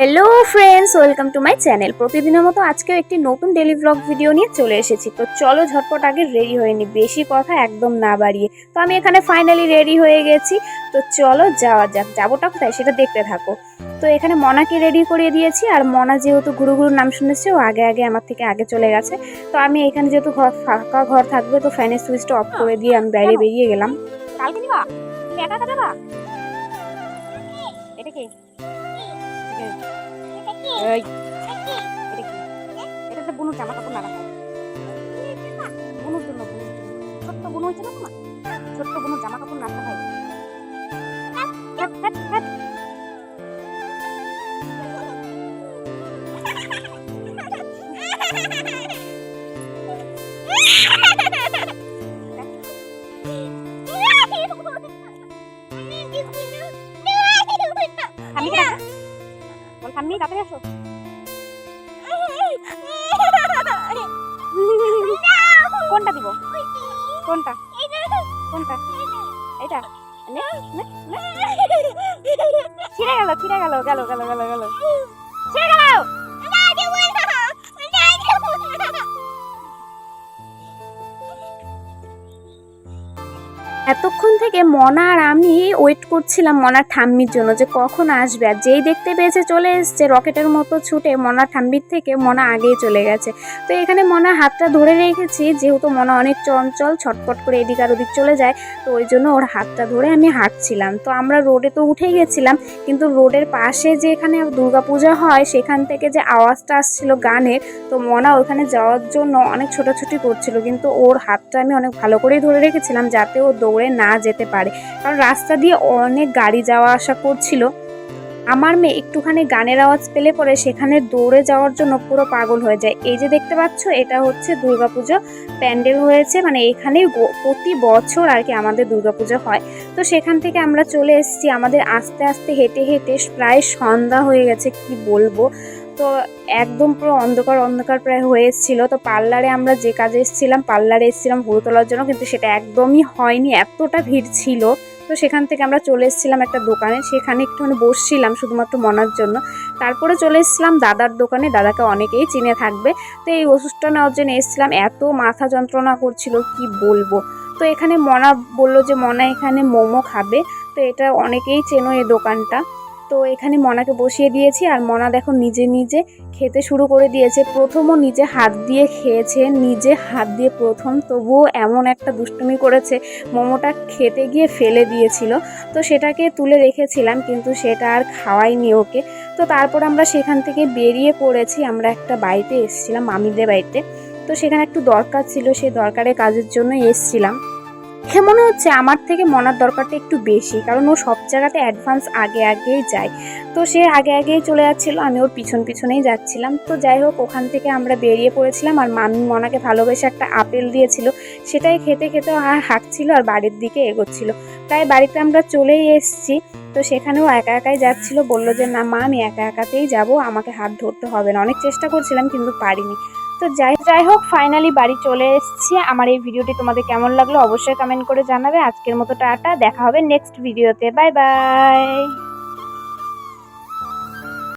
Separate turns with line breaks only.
Hello friends welcome to my channel. प्रतिदिনের মতো আজকেও একটি নতুন ডেইলি ব্লগ ভিডিও নিয়ে চলে এসেছি। তো চলো ঝটপট আগে রেডি হয়ে নি, বেশি কথা একদম না বাড়িয়ে। তো আমি এখানে ফাইনালি রেডি হয়ে গেছি। তো চলো যাওয়া যাক। যাবোটা কোথায় সেটা দেখতে থাকো। তো এখানে মনাকে রেডি করিয়ে দিয়েছি, আর মনা যেহেতু গুরু গুরুর নাম শুনেছে ও আগে আগে আমার থেকে আগে চলে গেছে। তো আমি এখানে যেহেতু ফাঁকা ঘর থাকবে, তো ফ্যানের সুইচটা অফ করে দিয়ে আমি বাইরে বেরিয়ে গেলাম। কালকে নিবা তুমি একা একা যাবা? এটা কি এটা তো বুনুর জামা কাপড় না রাখা, বুনুর জন্য ছোট্ট বুনু হয়েছে না তোমার, ছোট্ট বুনুর জামা কাপড় না রাখা। আমি তাড়াতাড়ি আসো। কোনটা দিব? কোনটা কোনটা? এটা ছিঁড়ে গেল ছিঁড়ে গেল গেল গেল গেল গেল ছিঁড়ে গেল। এতক্ষণ থেকে মনা আর আমি ওয়েট করছিলাম মনার ঠাম্মির জন্য যে কখন আসবে, আর যেই দেখতে পেয়েছে চলে এসছে রকেটের মতো ছুটে মনার ঠাম্মির থেকে মনা আগেই চলে গেছে। তো এখানে মনা হাতটা ধরে রেখেছি, যেহেতু মনা অনেক চঞ্চল, ছটপট করে এদিক আর ওদিক চলে যায়, তো ওই জন্য ওর হাতটা ধরে আমি হাঁটছিলাম। তো আমরা রোডে তো উঠে গেছিলাম, কিন্তু রোডের পাশে যে এখানে দুর্গাপূজা হয় সেখান থেকে যে আওয়াজটা আসছিল গানের, তো মনা ওখানে যাওয়ার জন্য অনেক ছোটাছুটি করছিল, কিন্তু ওর হাতটা আমি অনেক ভালো করেই ধরে রেখেছিলাম যাতে ও দৌড়ে না যেতে পারে, কারণ রাস্তা দিয়ে অনেক গাড়ি যাওয়া আসা করছিল। আমার মেয়ে একটুখানি গানের আওয়াজ পেলে পরে সেখানে দৌড়ে যাওয়ার জন্য পুরো পাগল হয়ে যায়। এই যে দেখতে পাচ্ছ এটা হচ্ছে দুর্গাপুজো প্যান্ডেল হয়েছে, মানে এখানে প্রতি বছর আর কি আমাদের দুর্গাপুজো হয়। তো সেখান থেকে আমরা চলে এসেছি, আমাদের আস্তে আস্তে হেঁটে হেঁটে প্রায় সন্ধ্যা হয়ে গেছে, কি বলবো। তো একদম পুরো অন্ধকার অন্ধকার প্রায় হয়ে এসেছিল। তো পার্লারে আমরা যে কাজে এসেছিলাম, পার্লারে এসেছিলাম ভুরু তোলার জন্য, কিন্তু সেটা একদমই হয়নি, এতটা ভিড় ছিল। তো সেখান থেকে আমরা চলে এসেছিলাম একটা দোকানে, সেখানে একটুখানি বসছিলাম শুধুমাত্র মনার জন্য। তারপরে চলে এসেছিলাম দাদার দোকানে, দাদাকে অনেকেই চিনে থাকবে। তো এই ওষুধটা নেওয়ার জন্য এসেছিলাম, এত মাথা যন্ত্রণা করছিল কি বলবো। তো এখানে মনা বলল যে মনা এখানে মোমো খাবে, তো এটা অনেকেই চেনো এই দোকানটা। তো এখানে মনাকে বসিয়ে দিয়েছি, আর মনা দেখো নিজে নিজে খেতে শুরু করে দিয়েছে। প্রথমও নিজে হাত দিয়ে খেয়েছে, নিজে হাত দিয়ে প্রথম, তবুও এমন একটা দুষ্টুমি করেছে, মোমোটা খেতে গিয়ে ফেলে দিয়েছিল। তো সেটাকে তুলে রেখেছিলাম, কিন্তু সেটা আর খাওয়াইনি ওকে। তো তারপর আমরা সেখান থেকে বেরিয়ে পড়েছি, আমরা একটা বাড়িতে এসেছিলাম মামিদের বাড়িতে। তো সেখানে একটু দরকার ছিল, সেই দরকারের কাজের জন্য এসেছিলাম। মনে হচ্ছে আমার থেকে মনার দরকারটা একটু বেশি, কারণ ও সব জায়গাতে অ্যাডভান্স আগে আগেই যায়। তো সে আগে আগেই চলে যাচ্ছিলো, আমি ওর পিছন পিছনেই যাচ্ছিলাম। তো যাই হোক, ওখান থেকে আমরা বেরিয়ে পড়েছিলাম, আর মামি মনাকে ভালোবেসে একটা আপেল দিয়েছিল, সেটাই খেতে খেতে আর হাঁটছিল আর বাড়ির দিকে এগোচ্ছিল। তাই বাড়িতে আমরা চলেই এসেছি। তো সেখানেও একা একাই যাচ্ছিল, বললো যে না মা আমি একা একাতেই যাব, আমাকে হাত ধরতে হবে না। অনেক চেষ্টা করছিলাম কিন্তু পারিনি। তো যাই হোক ফাইনালি বাড়ি চলে এসেছি। আমার এই ভিডিওটি তোমাদের কেমন লাগলো অবশ্যই কমেন্ট করে জানাবে। আজকের মতো টাটা, দেখা হবে নেক্সট ভিডিওতে, বাই বাই।